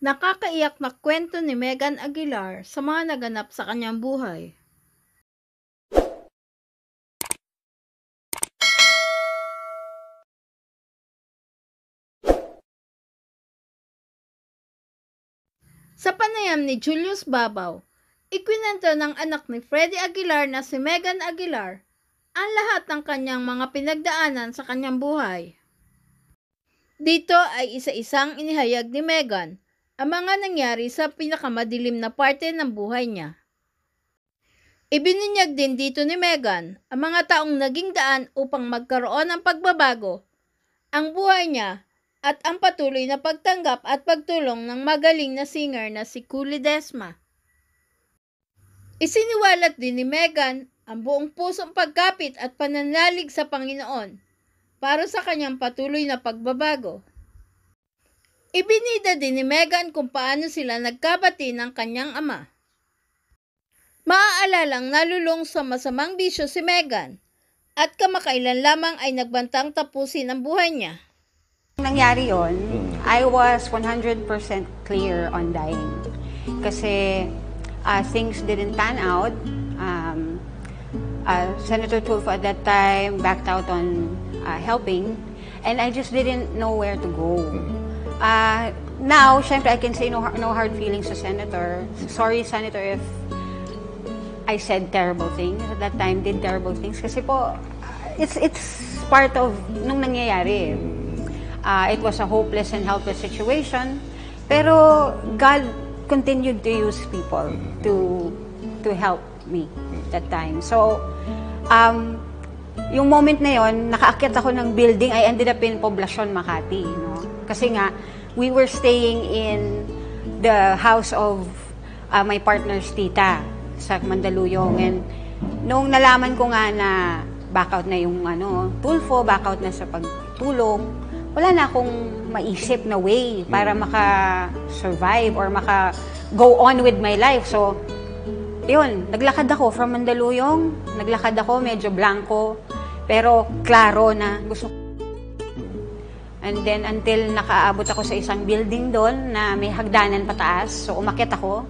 Nakakaiyak na kwento ni Megan Aguilar sa mga naganap sa kanyang buhay. Sa panayam ni Julius Babaw, ikwinento ng anak ni Freddie Aguilar na si Megan Aguilar ang lahat ng kanyang mga pinagdaanan sa kanyang buhay. Dito ay isa-isang inihayag ni Megan ang mga nangyari sa pinakamadilim na parte ng buhay niya. Ibinunyag din dito ni Megan ang mga taong naging daan upang magkaroon ng pagbabago ang buhay niya at ang patuloy na pagtanggap at pagtulong ng magaling na singer na si Kuli Desma. Isiniwalat din ni Megan ang buong pusong pagkapit at pananalig sa Panginoon para sa kanyang patuloy na pagbabago. Ibinida din ni Megan kung paano sila nagkabati ng kanyang ama. Maaalalang nalulong sa masamang bisyo si Megan at kamakailan lamang ay nagbantang tapusin ang buhay niya. Nangyari yon, I was 100% clear on dying. Kasi things didn't pan out. Senator Tulfo at that time backed out on helping, and I just didn't know where to go. Now, syempre, I can say no hard feelings to Senator. Sorry, Senator, if I said terrible things at that time, did terrible things. Kasi po, it's part of nung nangyayari. It was a hopeless and helpless situation. Pero God continued to use people to help me that time. So, yung moment na yon, nakaakyat ako ng building. I ended up in Poblacion, Makati. No? Kasi nga, we were staying in the house of my partner's tita sa Mandaluyong. And nung nalaman ko nga na back out na yung Tulfo, back out na sa pagtulong, wala na akong maisip na way para maka-survive or maka-go on with my life. So, yun, naglakad ako from Mandaluyong, naglakad ako medyo blanco, pero klaro na gusto. And then, until nakaabot ako sa isang building doon na may hagdanan pataas, so umakyat ako.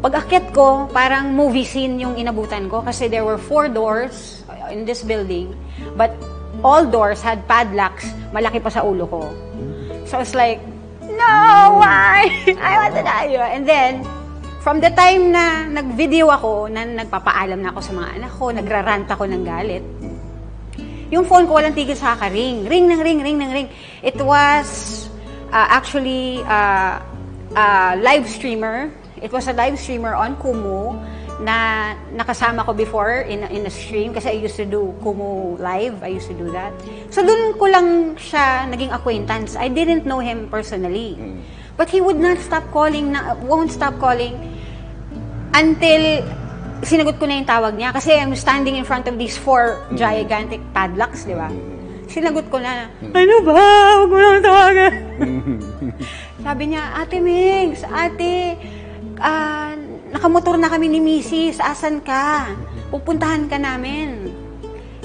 Pag akyat ko, parang movie scene yung inabutan ko kasi there were 4 doors in this building, but all doors had padlocks, malaki pa sa ulo ko. So it's like, no, why? I want to die. And then, from the time na nag-video ako, na nagpapaalam na ako sa mga anak ko, nagrarant ako ng galit, yung phone ko walang tigil sa kaka-ring. Ring ng ring, ring ng ring. It was actually a live streamer. It was a live streamer on Kumu na nakasama ko before in a stream kasi I used to do Kumu live. I used to do that. So doon ko lang siya naging acquaintance. I didn't know him personally. But he would not stop calling, won't stop calling until sinagot ko na yung tawag niya. Kasi I'm standing in front of these 4 gigantic padlocks, di ba? Sinagot ko na, ano ba? Huwag mo lang tawagan. Sabi niya, Ate Migs, ate, nakamotor na kami ni Mrs. Asan ka? Pupuntahan ka namin.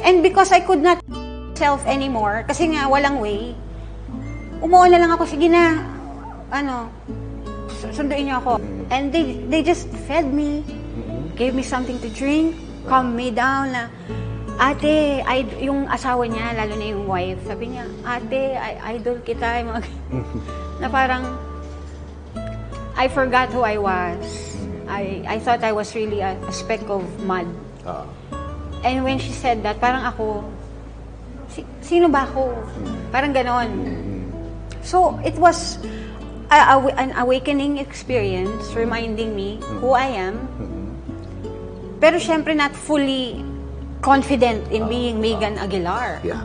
And because I could not self anymore, kasi nga walang way, umuwi na lang ako, sige na, sunduin niyo ako. And they just fed me, gave me something to drink, calm me down na, ate, yung asawa niya, lalo na yung wife, sabi niya, ate, idol kita, na parang, I forgot who I was. I thought I was really a speck of mud. And when she said that, parang ako, sino ba ako? Parang ganon. So, it was an awakening experience, reminding me who I am. Pero syempre not fully confident in being Megan Aguilar. Yeah.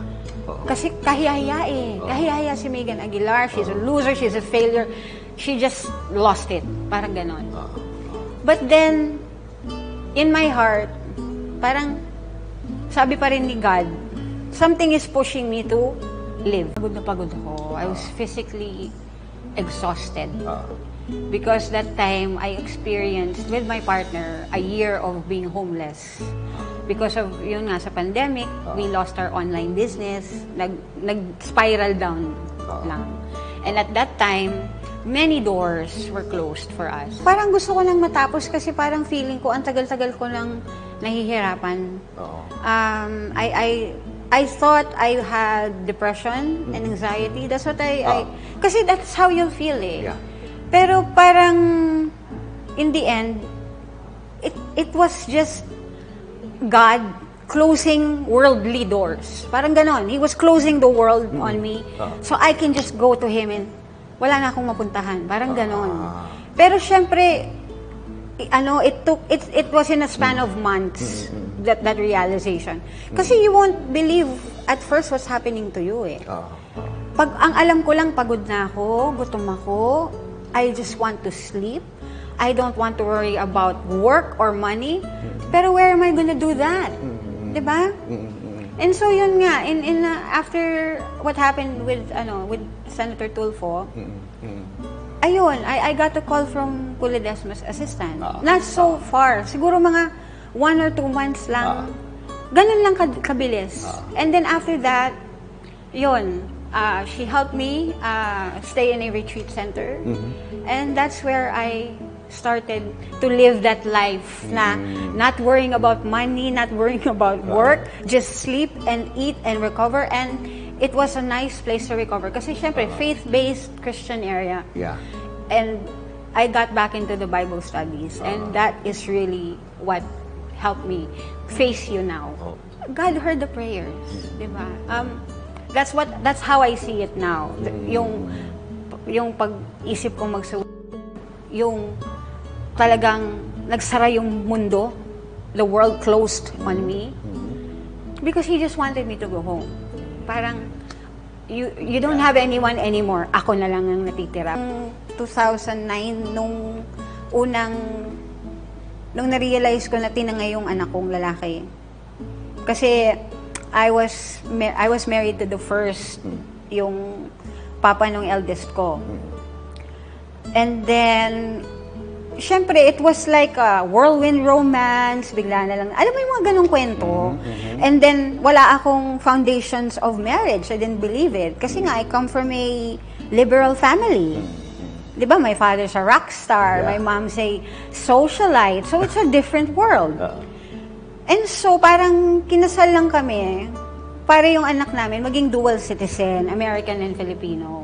Kasi kahihiya eh. Kahihiya si Megan Aguilar. She's a loser, she's a failure. She just lost it. Parang ganon. But then, in my heart, parang sabi pa rin ni God, something is pushing me to live. Pagod na pagod ako. I was physically exhausted. Because that time, I experienced with my partner a year of being homeless. Because of, yun nga, sa pandemic, we lost our online business. Nag-spiral down lang. And at that time, many doors were closed for us. Parang gusto ko lang matapos kasi parang feeling ko, ang tagal-tagal ko lang nahihirapan. Oo. I thought I had depression and anxiety. That's what kasi that's how you'll feel eh. Yeah. Pero parang, in the end, it was just God closing worldly doors. Parang ganon. He was closing the world on me. So I can just go to Him and wala na akong mapuntahan. Parang ganon. Pero syempre, it was in a span of months, that realization. Kasi you won't believe at first what's happening to you eh. Ang alam ko lang, pagod na ako, gutom ako, I just want to sleep. I don't want to worry about work or money. Pero where am I gonna do that? Diba? And so yun nga, after what happened with Senator Tulfo, ayun, I got a call from Kuledesma's assistant. Not so far. Siguro mga 1 or 2 months lang. Ganun lang kabilis. And then after that, yun, she helped me stay in a retreat center. And that's where I started to live that life na not worrying about money, not worrying about work, just sleep and eat and recover. And it was a nice place to recover. Kasi syempre, faith-based Christian area. Yeah. And I got back into the Bible studies. And that is really what helped me face you now. God heard the prayers. Diba? That's how I see it now. Yung pag-isip kong yung talagang nagsara yung mundo, the world closed on me, because He just wanted me to go home. Parang, you don't have anyone anymore. Ako na lang ang natitira. 2009, nung na-realize ko na tinangay yung anak kong lalaki. Kasi, I was married to the first, yung papa nung eldest ko. And then, syempre, it was like a whirlwind romance, bigla na lang. Alam mo yung mga ganong kwento? And then, wala akong foundations of marriage. I didn't believe it. Kasi nga, I come from a liberal family. Di ba? My father's a rock star. My mom's a socialite. So, it's a different world. And so, parang kinasal lang kami para yung anak namin maging dual citizen, American and Filipino.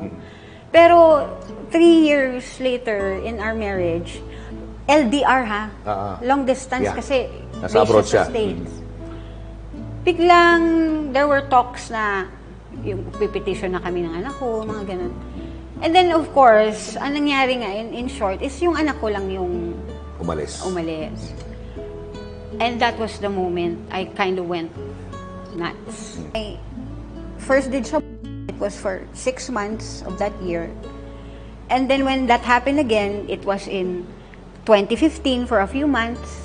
Pero, 3 years later in our marriage, LDR ha, long distance kasi nasa abroad siya. States. Biglang there were talks na yung pipetition na kami ng anak ko, mga ganun. And then of course, ang nangyari nga in short is yung anak ko lang yung umalis. And that was the moment I kind of went nuts. I first did siya, it was for 6 months of that year. And then when that happened again, it was in 2015 for a few months,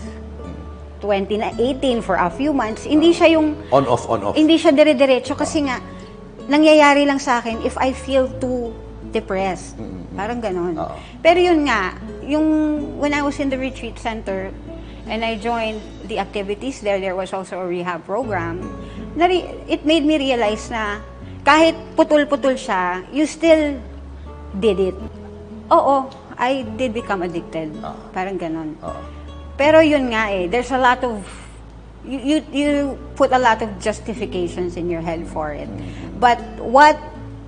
2018 for a few months. Hindi siya yung on off. Hindi siya dire-diretso kasi nga nangyayari lang sa akin if I feel too depressed. Parang ganon. Pero yun nga, yung when I was in the retreat center and I joined the activities there was also a rehab program. It made me realize na kahit putol-putol siya, you still did it. Oo, I did become addicted. Parang ganon. Pero yun nga eh, there's a lot of, you put a lot of justifications in your head for it. But what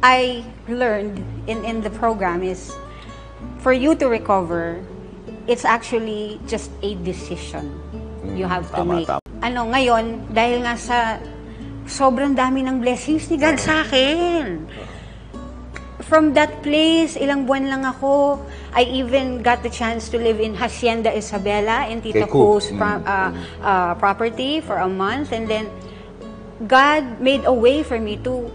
I learned in the program is, for you to recover, it's actually just a decision you have to make. Ngayon, dahil nga sa sobrang dami ng blessings ni God sa akin. From that place, ilang buwan lang ako. I even got the chance to live in Hacienda Isabela in Tita Co's property for a month. And then, God made a way for me to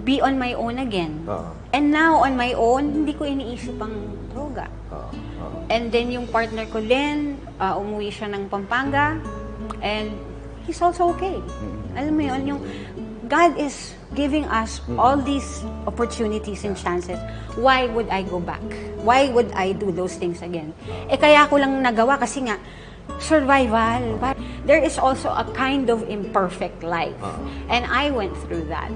be on my own again. And now, on my own, hindi ko iniisip ang droga. And then, yung partner ko din, umuwi siya ng Pampanga. And he's also okay. Alam mo yun, yung God is giving us all these opportunities and chances. Why would I go back? Why would I do those things again? Kaya ko lang nagawa kasi nga, survival. But there is also a kind of imperfect life. And I went through that.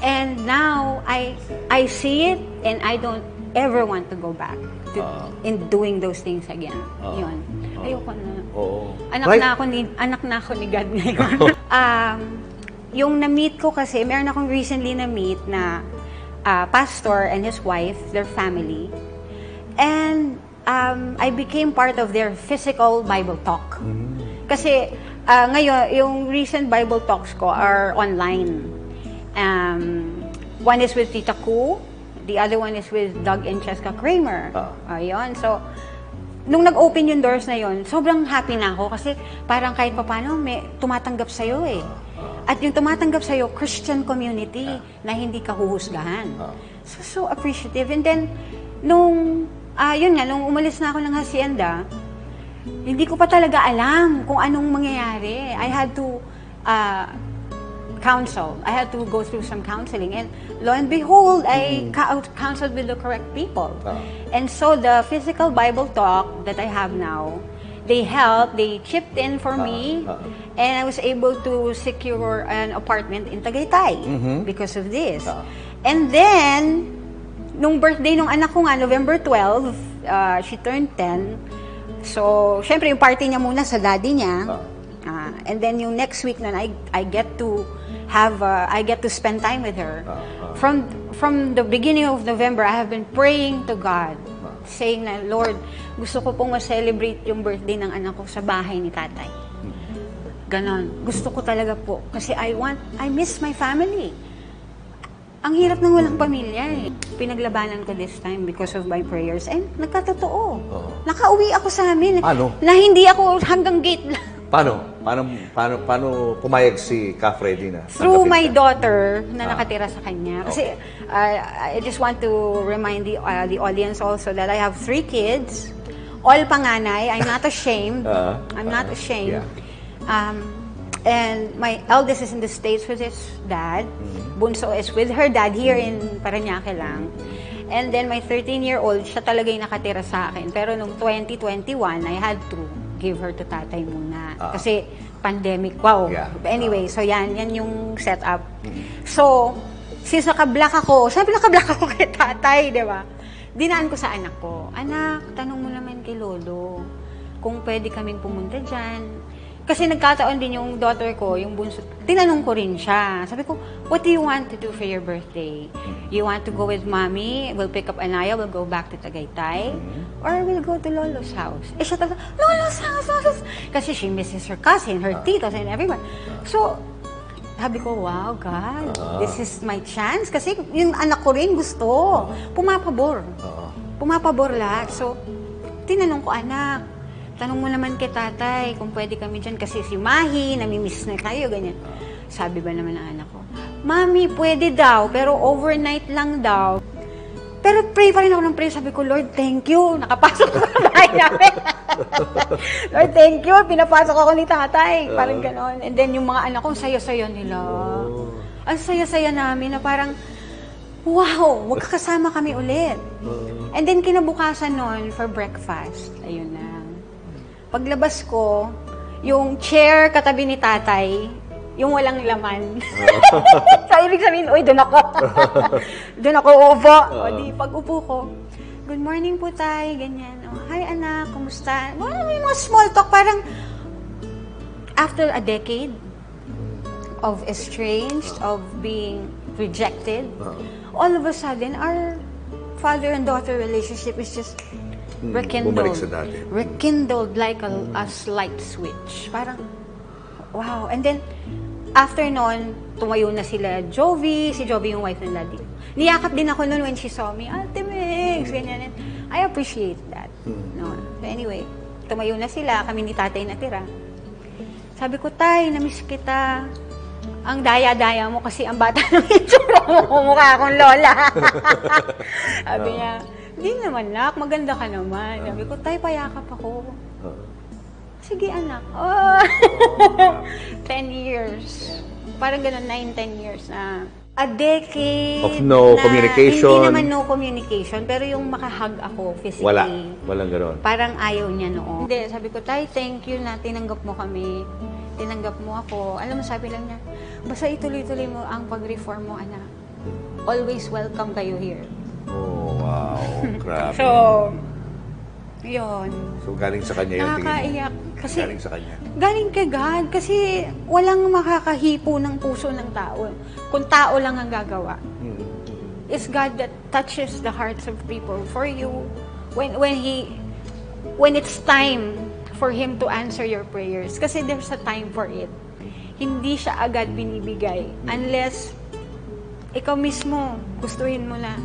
And now, I see it and I don't ever want to go back to in doing those things again. Yun. Ayoko na. Anak na ako ni God ngayon. Yung na-meet ko kasi, meron akong recently na-meet na pastor and his wife, their family. And I became part of their physical Bible talk. Kasi ngayon, yung recent Bible talks ko are online. One is with Tita Ku, the other one is with Doug and Cheska Kramer. Ayun, so nung nag-open yung doors na yon, sobrang happy na ako kasi parang kahit papaano may tumatanggap sa'yo eh. At yung tumatanggap sa'yo, Christian community na hindi ka huhusgahan. So appreciative. And then, nung umalis na ako ng hacienda, hindi ko pa talaga alam kung anong mangyayari. I had to counsel. I had to go through some counseling. And lo and behold, I counseled with the correct people. And so the physical Bible talk that I have now, they chipped in for me, and I was able to secure an apartment in Tagaytay because of this. And then, nung birthday nung anak ko nga, November 12, she turned 10. So, syempre yung party niya muna sa daddy niya. And then yung next week na I get to spend time with her. From the beginning of November, I have been praying to God, saying na, Lord, gusto ko pong ma-celebrate yung birthday ng anak ko sa bahay ni tatay. Ganon. Gusto ko talaga po. Kasi I miss my family. Ang hirap ng walang pamilya eh. Pinaglabanan ko this time because of my prayers. And nagkatotoo. Nakauwi ako sa amin. Ano? Na hindi ako hanggang gate lang. Paano pumayag si Ka Freddy na? Through my daughter na nakatira sa kanya. Kasi I just want to remind the audience also that I have 3 kids. All panganay. I'm not ashamed. I'm not ashamed. Yeah. And my eldest is in the States with his dad. Bunso is with her dad here in Parañaque lang. And then my 13-year-old, siya talaga yung nakatira sa akin. Pero nung 2021, I had to give her to tatay muna. Kasi pandemic, wow. Yeah. Anyway, so yan yung setup. So, since naka-block ako, sabi naka-block ako kay tatay, di ba? Dinaan ko sa anak ko, anak, tanong mo naman kay Lolo kung pwede kaming pumunta dyan. Kasi nagkataon din yung daughter ko, yung bunso, tinanong ko rin siya. Sabi ko, what do you want to do for your birthday? You want to go with mommy? We'll pick up Anaya, we'll go back to Tagaytay? Or we'll go to Lolo's house? Eh siya talaga, Lolo's house! Kasi she misses her cousin, her titos, and everyone. So, sabi ko, wow, God, this is my chance. Kasi yung anak ko rin gusto. Pumapabor. Pumapabor lahat. So, tinanong ko, anak, tanong mo naman kay tatay kung pwede kami dyan kasi si Mahi, namimiss na tayo, ganyan. Sabi ba naman ng anak ko, Mami, pwede daw, pero overnight lang daw. Pero pray pa rin ako ng pray. Sabi ko, Lord, thank you. Nakapasok ko sa bahay namin. Lord, thank you. Pinapasok ako ni tatay. Parang ganon. And then yung mga anak ko, saya-saya nila. Ang saya-saya namin na parang, wow, magkakasama kami ulit. And then kinabukasan nun for breakfast. Ayun na. Paglabas ko, yung chair katabi ni tatay, yung walang laman. So, ibig sabihin, uy, doon ako. Doon ako uupo. O di, pag upo ko, good morning po tay, ganyan. O, hi anak, kumusta? May mga small talk, parang after a decade of estranged, of being rejected, all of a sudden, our father and daughter relationship is just rekindled. Rekindled like a slight switch. Parang, wow. And then, after nun, tumayo na sila Jovi, si Jovi yung wife ng daddy. Niyakap din ako nun when she saw me, Ate Mix, ganyan. I appreciate that. No? So anyway, tumayo na sila, kami ni tatay natira. Sabi ko, tay, namiss kita. Ang daya-daya mo kasi ang bata ng itsura mo, mukha akong lola. Sabi niya, di naman, nak. Maganda ka naman. Sabi ko, tay, payakap ako. Sige, anak. 10 years. Parang gano'n, 9-10 years na. A decade of no na, communication. Hindi naman no communication, pero yung makahug ako physically. Walang gano'n. Parang ayaw niya noon. Hindi, sabi ko, tay, thank you na tinanggap mo kami. Tinanggap mo ako. Alam mo, sabi lang niya, basta ituloy-tuloy mo ang pag-reform mo, anak. Always welcome kayo here. Oh, wow. Wow, grabe. So, yun. So, galing sa kanya yung tingin mo? Nakakaiyak. Kasi, Galing sa kanya. galing kay God. Kasi walang makakahipo ng puso ng tao. Kung tao lang ang gagawa. It's God that touches the hearts of people for you. When it's time for Him to answer your prayers. Kasi there's a time for it. Hindi siya agad binibigay. Unless, ikaw mismo, gustuhin mo na.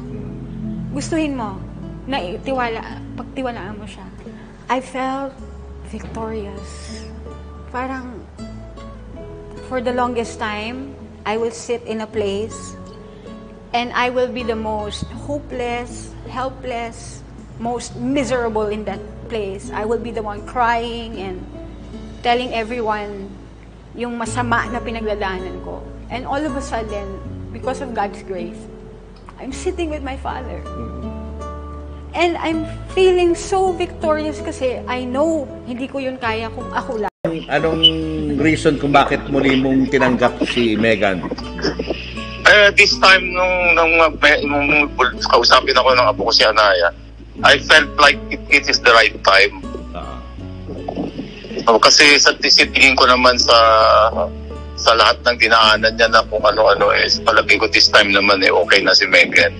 Gustuhin mo na pagtiwalaan mo siya. I felt victorious. Parang, for the longest time, I will sit in a place and I will be the most hopeless, helpless, most miserable in that place. I will be the one crying and telling everyone yung masama na pinagdadaanan ko. And all of a sudden, because of God's grace, I'm sitting with my Father. And I'm feeling so victorious kasi I know hindi ko yun kaya kung ako lang. Anong reason kung bakit muli mong tinanggap si Megan? This time, nung kausapin ako ng apo ko si Anaya, I felt like it is the right time. Kasi sa tingin ko naman sa lahat ng dinaanan niya na kung ano-ano, palagay ko this time naman okay na si Megan.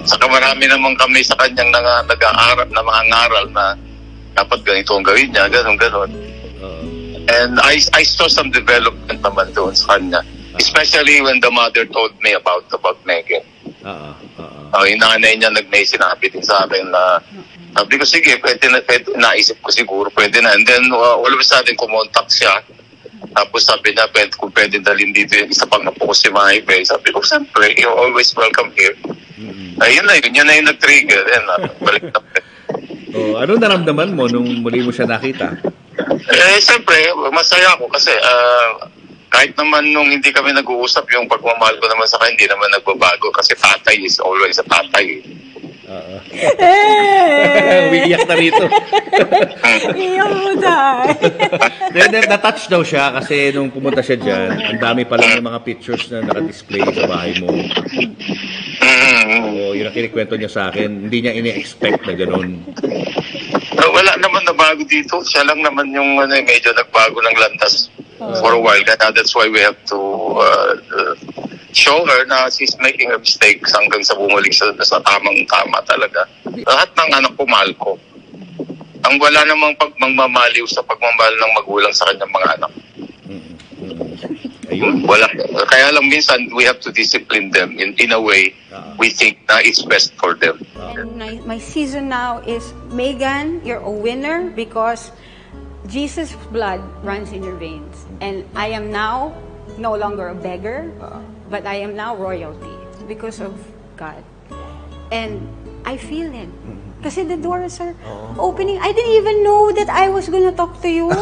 Saka marami naman kami sa kanyang nag-aaral na mga ngaral na dapat ganito ang gawin niya, ganon. And I saw some development naman doon sa kanya. Especially when the mother told me about Megan. Yung nanay niya may sinabi din sa akin na sabi ko, sige, pwede, naisip ko siguro, pwede na. And then, all of a sudden, kumontak siya. Tapos sabi niya, kung pwede dalhin dito yung isa pang apo ko si Mahibe. Sabi ko, siyempre, you're always welcome here. Ayun na yun na yung nag-trigger. Balik na. Ano naramdaman mo nung muli mo siya nakita? Siyempre, masaya ako kasi kahit naman nung hindi kami nag-uusap, yung pagmamahal ko naman sa kanya, hindi naman nagbabago kasi tatay is always a tatay. Umiiyak na rito. Iyak mo dahil. Na-touch daw siya kasi nung pumunta siya dyan, ang dami pala ng mga pictures na naka-display sa bahay mo. So, yun ang kinikwento niya sa akin. Hindi niya ini-expect na gano'n. Wala naman na bago dito. Siya lang naman yung medyo nagbago ng landas for a while. Kaya that's why we have to show her na she's making a mistake hanggang sa bumalik sa tamang-tama talaga. Lahat ng anak ko, mahal ko. Ang wala namang pagmamaliw sa pagmamahal ng magulang sa kanyang mga anak. Wala. Kaya lang minsan, we have to discipline them in a way we think na it's best for them. And my season now is, Megan, you're a winner because Jesus' blood runs in your veins. And I am now no longer a beggar, but I am now royalty because of God. And I feel it. Kasi the doors are opening. I didn't even know that I was gonna talk to you.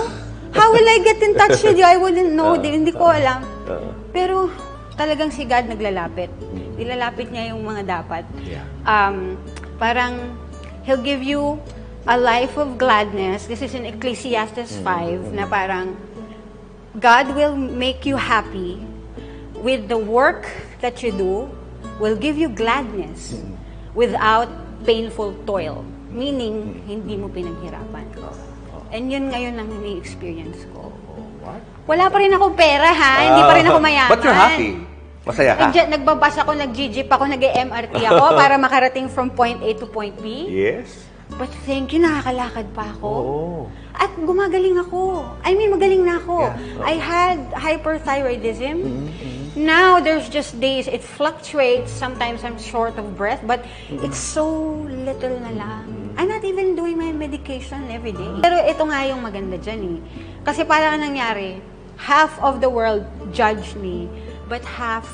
How will I get in touch with you? I wouldn't know. Hindi ko alam. Pero talagang si God naglalapit. Nilalapit niya yung mga dapat. Parang He'll give you a life of gladness. This is in Ecclesiastes 5 na parang God will make you happy with the work that you do, will give you gladness without painful toil. Meaning, hindi mo pinaghirapan. And yun ngayon ang ini-experience ko. Wala pa rin ako pera, ha? Hindi pa rin ako mayaman. But you're happy. Masaya ka. Nagbabas ako, nag-jeep ako, nag-MRT ako para makarating from point A to point B. Yes. But thank you, nakakalakad pa ako. At gumagaling ako. I mean, magaling na ako. I had hyperthyroidism. Now, there's just days, it fluctuates. Sometimes I'm short of breath, but it's so little na lang. I'm not even doing my medication every day. Pero ito nga yung maganda dyan eh. Kasi parang nangyari, half of the world judged me, but half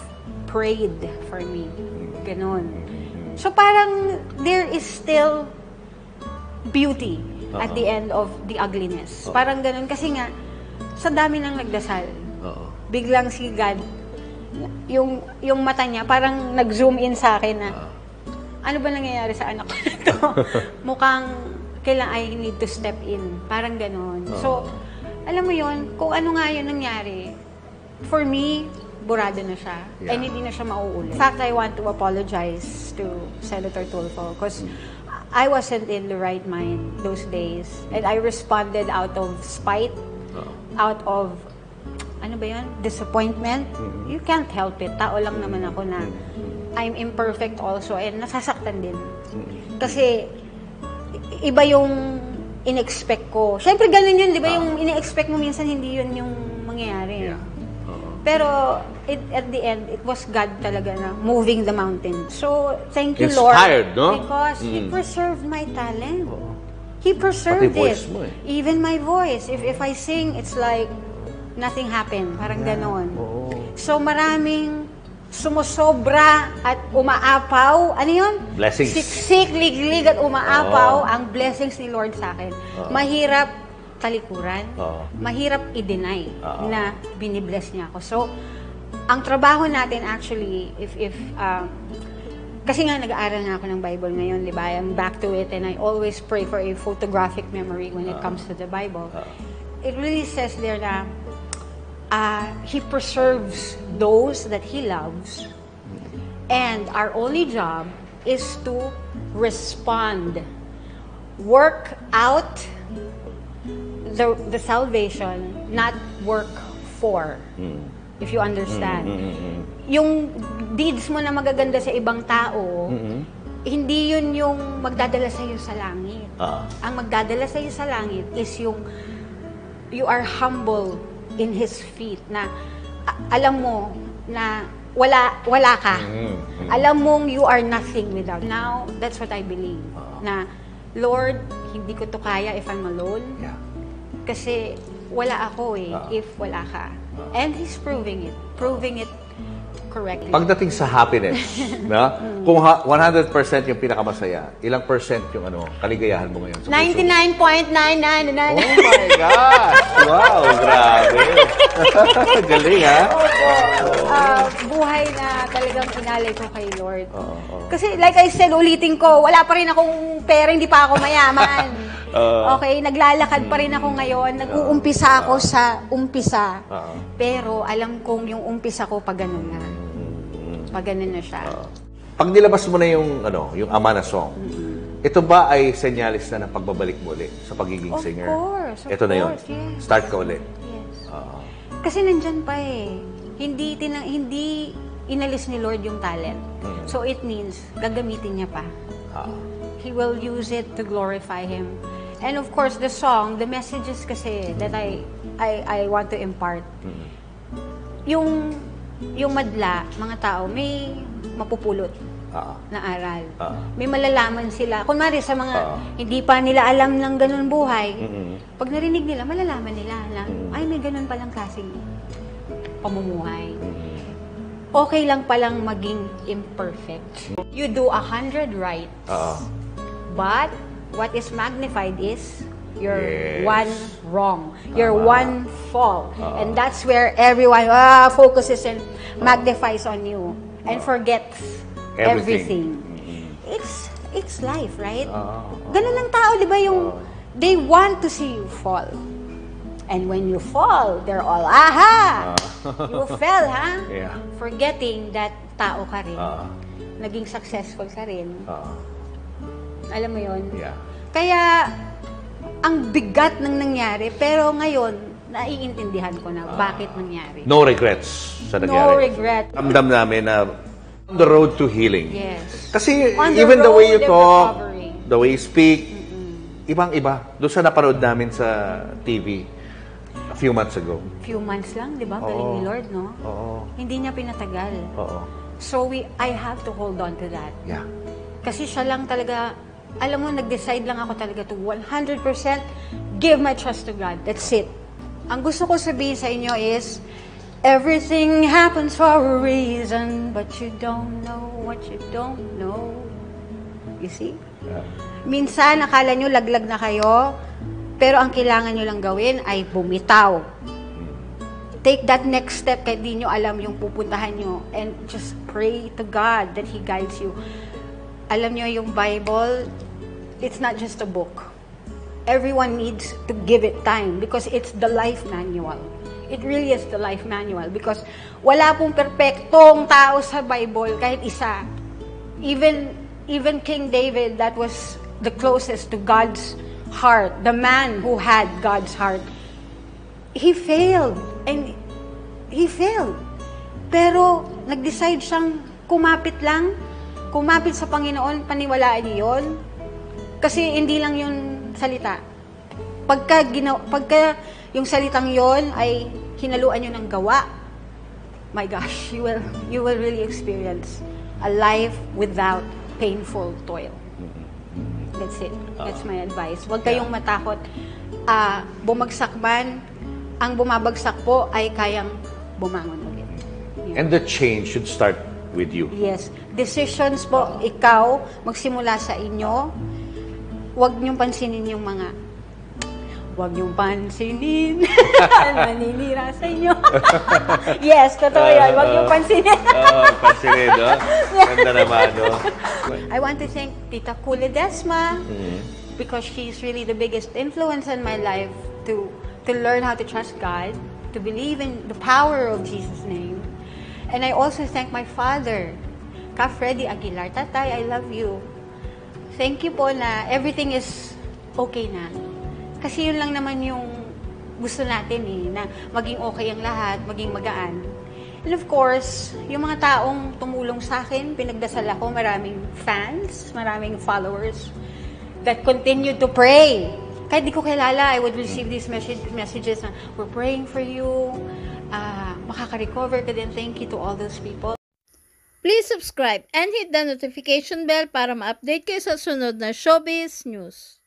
prayed for me. Ganon. So parang there is still beauty at the end of the ugliness. Parang ganon. Kasi nga, sa dami ng nagdasal, biglang si God, yung mata niya, parang nag-zoom in sa akin na, ano ba nangyayari sa anak ko nito? Mukhang kailangan I need to step in. Parang ganon. So, alam mo yon, kung ano nga yun nangyari, for me, burado na siya. Yeah. And hindi na siya mauulit. In fact, I want to apologize to Senator Tulfo because I wasn't in the right mind those days. And I responded out of spite, out of, ano ba yun? Disappointment. You can't help it. Tao lang naman ako na I'm imperfect also and nasasaktan din. Kasi iba yung in-expect ko. Siyempre ganun yun, di ba? Yung in-expect mo minsan hindi yun yung mangyayari. Yeah. Pero at the end, it was God talaga na moving the mountain. So, thank you, Inspired, Lord. no? Because He preserved my talent. He Pati preserved voice it. mo eh. Even my voice. If I sing, it's like nothing happened. Parang ganon. So, maraming sumusobra at umaapaw. Ano yun? Blessings. Siksik, liglig at umaapaw ang blessings ni Lord sa akin. Mahirap talikuran. Mahirap i-deny na binibless niya ako. So, ang trabaho natin actually, kasi nga nag-aaral nga ako ng Bible ngayon, di ba? I'm back to it and I always pray for a photographic memory when it comes to the Bible. It really says there na He preserves those that He loves and our only job is to respond. Work out the salvation, not work for. If you understand. Yung deeds mo na magaganda sa ibang tao, hindi yun yung magdadala sa iyo sa langit. Ang magdadala sa iyo sa langit is yung you are humble in His feet na alam mo na wala ka. Alam mong you are nothing without. Now, that's what I believe. Na, Lord, hindi ko to kaya if I'm alone. Yeah. Kasi wala ako if wala ka. And He's proving it correctly. Pagdating sa happiness, na, kung 100% yung pinakamasaya, ilang percent yung kaligayahan mo ngayon? Sa puso? 99.999. Oh my gosh! Wow, grabe. Galing, ha? Buhay na talagang inalay ko kay Lord. Kasi like I said, ulitin ko, wala pa rin akong pera, hindi pa ako mayaman. Okay, naglalakad pa rin ako ngayon. Nag-uumpisa ako sa umpisa. Pero alam kong yung umpisa ko pag ganun na. Pag ganun na siya. Pag nilabas mo na yung Ama na song, ito ba ay senyalis na ng pagbabalik mo ulit sa pagiging singer? Of Ito na yun. course, yes. Start ka ulit. Yes. Kasi nandyan pa eh. Hindi inalis ni Lord yung talent. So it means, gagamitin niya pa. He will use it to glorify Him. And of course, the song, the messages kasi that I want to impart. Yung madla, mga tao, may mapupulot na aral. May malalaman sila. Kunwari sa mga hindi pa nila alam ng ganun buhay, pag narinig nila, malalaman nila na, ay, may ganun palang klaseng pamumuhay. Okay lang palang maging imperfect. You do 100 right. But what is magnified is your one wrong, your one fall. And that's where everyone focuses and magnifies on you and forgets everything. It's life, right? Ganun ang tao, di ba? Yung they want to see you fall. And when you fall, they're all, aha! You fell, ha? Yeah. Forgetting that tao ka rin. Naging successful ka rin. Alam mo yun? Yeah. Kaya, ang bigat ng nangyari, pero ngayon, naiintindihan ko na bakit nangyari. No regrets sa nangyari. No regret. Ramdam namin na on the road to healing. Yes. Kasi On the even the way you road of talk, recovery. the way you speak, ibang-iba. Doon sa napanood namin sa TV a few months ago. Few months lang, di ba? Galing ni Lord, no? Hindi niya pinatagal. So, I have to hold on to that. Yeah. Kasi siya lang talaga, alam mo, nag-decide lang ako talaga to 100% give my trust to God. That's it. Ang gusto ko sabihin sa inyo is, everything happens for a reason, but you don't know what you don't know. You see? Yeah. Minsan, akala nyo laglag na kayo, pero ang kailangan nyo lang gawin ay bumitaw. Take that next step kahit di nyo alam yung pupuntahan nyo and just pray to God that He guides you. Alam nyo, yung Bible, it's not just a book. Everyone needs to give it time because it's the life manual. It really is the life manual because wala pong perpektong tao sa Bible, kahit isa. Even King David, that was the closest to God's heart, the man who had God's heart, he failed. And he failed. Pero nag-decide siyang kumapit sa Panginoon, paniwalaan niyo yun. Kasi hindi lang yun salita. Pagka yung salitang yon ay hinaluan nyo ng gawa, my gosh, you will really experience a life without painful toil. That's it. That's my advice. Huwag kayong matakot. Bumagsak man, ang bumabagsak po ay kayang bumangon ulit. Yun. And the change should start with you. Yes. Decisions po, ikaw, magsimula sa inyo. Huwag niyong pansinin yung mga huwag niyong pansinin. Maninira sa inyo. Yes, totoo yan. Huwag niyong pansinin. Pansinin, no? Ganda naman, no? I want to thank Tita Kule Desma because she's really the biggest influence in my life to learn how to trust God, to believe in the power of Jesus' name. And I also thank my father, Ka Freddy Aguilar. Tatay, I love you. Thank you po na everything is okay na. Kasi yun lang naman yung gusto natin na maging okay ang lahat, maging magaan. And of course, yung mga taong tumulong sa akin, pinagdasal ako, maraming fans, maraming followers that continue to pray. Kahit di ko kilala, I would receive these messages na, we're praying for you, makaka-recover ka din. Thank you to all those people. Please subscribe and hit the notification bell para ma-update kayo sa sunod na Showbiz News.